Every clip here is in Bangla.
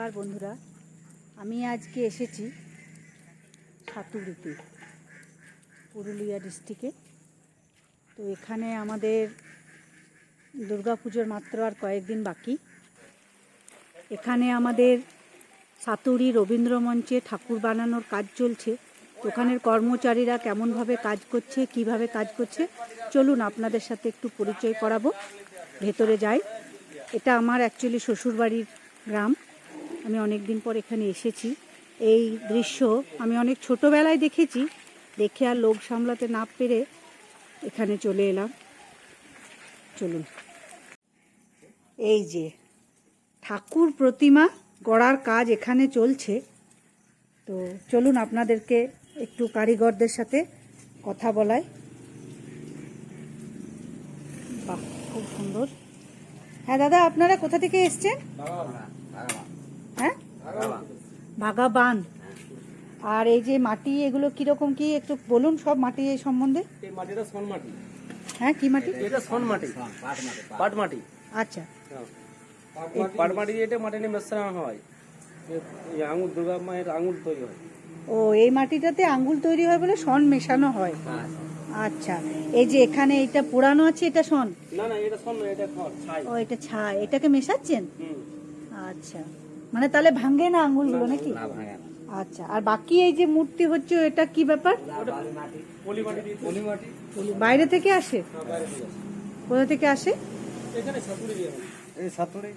নমস্কার বন্ধুরা, আমি আজকে এসেছি সাতুরিতে, পুরুলিয়া ডিস্ট্রিক্টে। তো এখানে আমাদের দুর্গাপুজোর মাত্র আর কয়েকদিন বাকি। এখানে আমাদের সাতুরি রবীন্দ্র মঞ্চে ঠাকুর বানানোর কাজ চলছে। ওখানের কর্মচারীরা কেমনভাবে কাজ করছে, কিভাবে কাজ করছে, চলুন আপনাদের সাথে একটু পরিচয় করাবো। ভেতরে যাই। এটা আমার অ্যাকচুয়ালি শ্বশুরবাড়ির গ্রাম। আমি অনেক দিন পর এখানে এসেছি। এই দৃশ্য আমি অনেক ছোটোবেলায় দেখেছি, দেখে আর লোক সামলাতে না পেরে এখানে চলে এলাম। চলুন। এই যে ঠাকুর প্রতিমা গড়ার কাজ এখানে চলছে। তো চলুন আপনাদেরকে একটু কারিগরদের সাথে কথা বলাই। বাহ, খুব সুন্দর। হ্যাঁ দাদা, আপনারা কোথা থেকে এসছেন? হ্যাঁ, ভাগাবান। আর এই যে মাটি, এগুলো কিরকম কি একটু বলুন সব মাটি এই সম্বন্ধে। এই মাটিটা সন মাটি। হ্যাঁ, কি মাটি? এটা সন মাটি, পাট মাটি। আচ্ছা, এই পাট মাটি দিয়ে এটা মাটি নিয়ে মেশানো হয়। এই আঙুর, দুর্গা মায়ের আঙুর তৈরি হয়। ও, এই মাটিটাতে আঙ্গুল তৈরি হয় বলে শন মেশানো হয়। আচ্ছা, এই যে এখানে এটা পোড়ানো আছে, এটা শন? না না, এটা সন না, এটা খড়, ছাই। ও, এটা ছাই। এটাকে মেশাচ্ছেন? আচ্ছা, মানে তাহলে ভাঙে না আঙ্গুলগুলো নাকি? না, ভাঙে না। আচ্ছা, আর বাকি এই যে মূর্তি হচ্ছে, এটা কি ব্যাপার? পলি মাটি দিয়ে, পলি মাটি বাইরে থেকে আসে? বাইরে থেকে আসে। কোথা থেকে আসে? এখানে সাতুরি দিয়ে হয়। এই সাতুরি।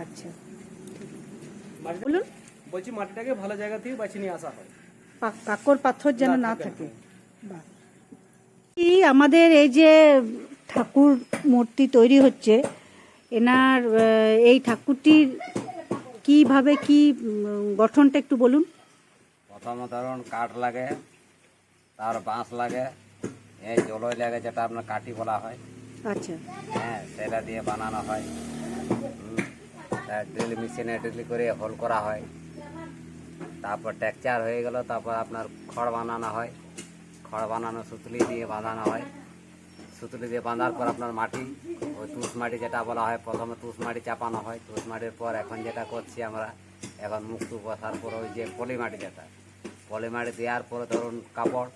আচ্ছা, মাটিটা, বলুন। বলছি মাটিটাকে ভালো জায়গা থেকে বাঁচিয়ে নিয়ে আসা হয়। কাকর পাথর যেন না থাকে। বাহ। আমাদের এই যে ঠাকুর মূর্তি তৈরি হচ্ছে, এনার এই ঠাকুরটির কিভাবে কি গঠনটা একটু বলুন। প্রথমে ধরুন কাঠ লাগে, তার বাঁশ লাগে, এই জলই লাগে, যেটা আপনার কাঠি বলা হয়। আচ্ছা, হ্যাঁ, সেটা দিয়ে বানানো হয়। ড্রিল মেশিনে ড্রিল করে হোল করা হয়। তারপর টেক্সচার হয়ে গেল, তারপর আপনার খড় বানানো হয়। খড় বানানো সুতলি দিয়ে বাঁধানো হয়। সুতলি দিয়ে বাঁধার পর আপনার মাটি, ওই তুষ মাটি যেটা বলা হয়, প্রথমে তুষ মাটি চাপানো হয়। তুষ মাটির পর এখন যেটা করছি আমরা, এখন মুক্তু বসার পর ওই যে পলি মাটি, যেটা পলি মাটি দেওয়ার পরে ধরুন কাপড়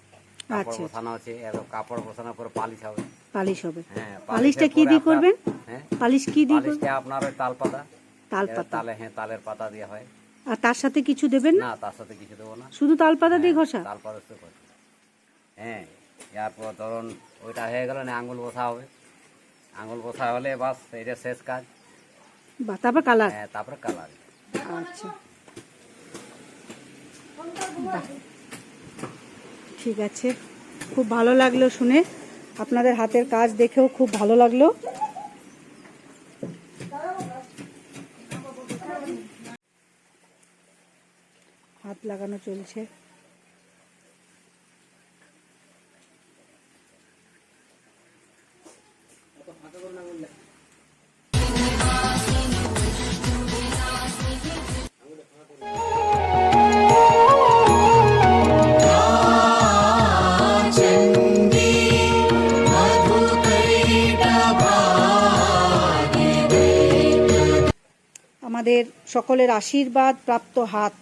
বসানো আছে। এবার কাপড় বসানোর পর পালিশ হবে। পালিশ হবে। হ্যাঁ, পালিশটা কি দিয়ে করবেন? হ্যাঁ, পালিশ কি দিয়ে? পালিশটা আপনার ওই তাল পাতা। তাল পাতা? তালে, হ্যাঁ, তালের পাতা দিয়ে হয়। আর তার সাথে কিছু দেবেন না? না, তার সাথে কিছু দেবো না, শুধু তাল পাতা দিয়ে ঘষা? তাল পাতা দিয়ে ঘষা। হ্যাঁ, এরপর ধরুন ওইটা হয়ে গেল না, আঙুল বসা হবে। আঙুল বসা হলে বাস, এটা শেষ কাজ। বা তারপর কালার? হ্যাঁ, তারপরে কালার। আচ্ছা, বাহ, ঠিক আছে। খুব ভালো লাগলো শুনে, আপনাদের হাতের কাজ দেখেও খুব ভালো লাগলো। হাত লাগানো চলছে। আমাদের সকলের আশীর্বাদ প্রাপ্ত হাত।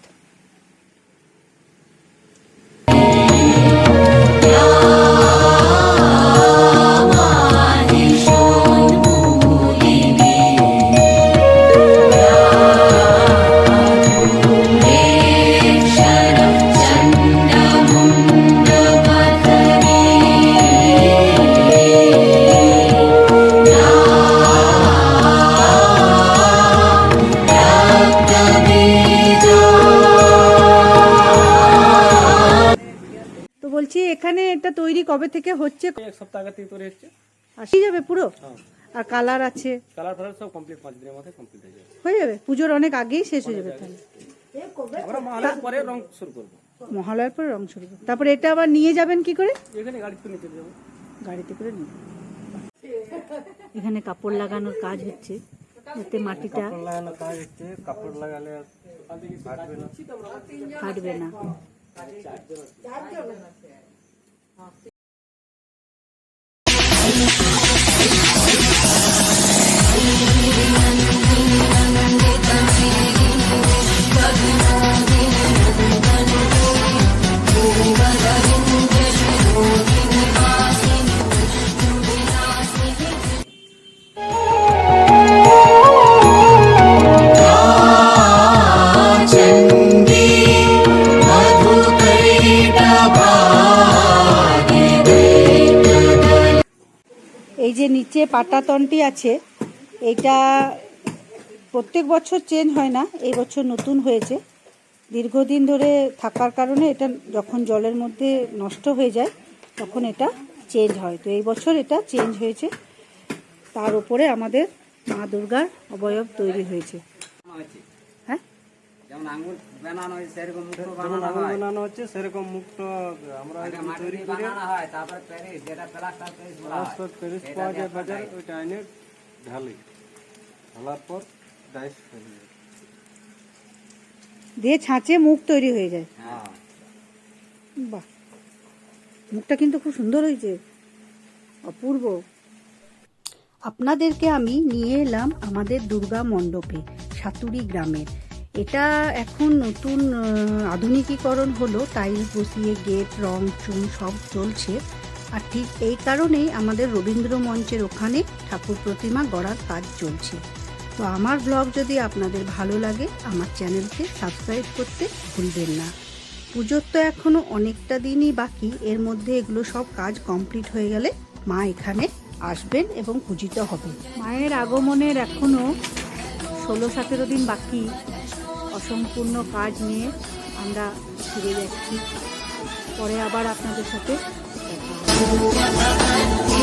বলছি, এখানে এটা তৈরি কবে থেকে হচ্ছে? এক সপ্তাহ আগে থেকে তৈরি হচ্ছে। আসি যাবে পুরো? হ্যাঁ, আর কালার আছে? কালার ফালার সব কমপ্লিট 5 দিনের মধ্যে কমপ্লিট হয়ে যাবে। হয়ে যাবে? পুজোর অনেক আগেই শেষ হয়ে যাবে তাহলে? আমরা মহালয়ার পরে রং শুরু করব। মহালয়ার পরে রং শুরু করব। তারপরে এটা আবার নিয়ে যাবেন কি করে? এখানে গাড়িতে নিতে যাবো। গাড়িতে করে নিয়ে। এখানে কাপড় লাগানোর কাজ হচ্ছে, যাতে মাটিটা কাপড় লাগানো কাজ হচ্ছে। কাপড় লাগালে ফাটবে না। পাটাতনটি আছে এইটা প্রত্যেক বছর চেঞ্জ হয় না, এই বছর নতুন হয়েছে। দীর্ঘদিন ধরে থাকার কারণে এটা যখন জলের মধ্যে নষ্ট হয়ে যায় তখন এটা চেঞ্জ হয়। তো এই বছর এটা চেঞ্জ হয়েছে। তার উপরে আমাদের মা দুর্গার অবয়ব তৈরি হয়েছে। হ্যাঁ, যেমন আঙ্গুর বানানো হয় সেরকম মুক্ত যেমন বানানো আঙুর হয়, বানানো হচ্ছে সেরকম মুক্ত আমরা আগে মাটি তৈরি দিয়ে করে বানানো হয়, তারপরে প্যারিস, যেটা প্লাস্টার প্যারিস বলা হয়, রাস্তার প্যারিস সেটা পাওয়া দিয়ে যায় আপনার বাজারে, ডাইস। ওইটা এনে ঢালার পর ডাইস ফেলে যায়। দিয়ে ছাঁচে মুখ তৈরি হয়ে যায়। হ্যাঁ, বাহ, মুখটা কিন্তু খুব সুন্দর হয়েছে, অপূর্ব। আপনাদেরকে আমি নিয়ে এলাম আমাদের দুর্গা মণ্ডপে, সাতুরি গ্রামের। এটা এখন নতুন আধুনিকীকরণ হলো, টাইলস বসিয়ে গেট, রং, চুন সব চলছে। আর ঠিক এই কারণেই আমাদের রবীন্দ্র মঞ্চের ওখানে ঠাকুর প্রতিমা গড়ার কাজ চলছে। তো আমার ব্লগ যদি আপনাদের ভালো লাগে আমার চ্যানেলকে সাবস্ক্রাইব করতে ভুলবেন না। পুজোর তো এখনও অনেকটা দিনই বাকি, এর মধ্যে এগুলো সব কাজ কমপ্লিট হয়ে গেলে মা এখানে আসবেন এবং পূজিত হবে। মায়ের আগমনের এখনও 16-17 দিন বাকি। অসম্পূর্ণ কাজ নিয়ে আমরা ফিরে যাচ্ছি, পরে আবার আপনাদের সাথে দেখা হবে।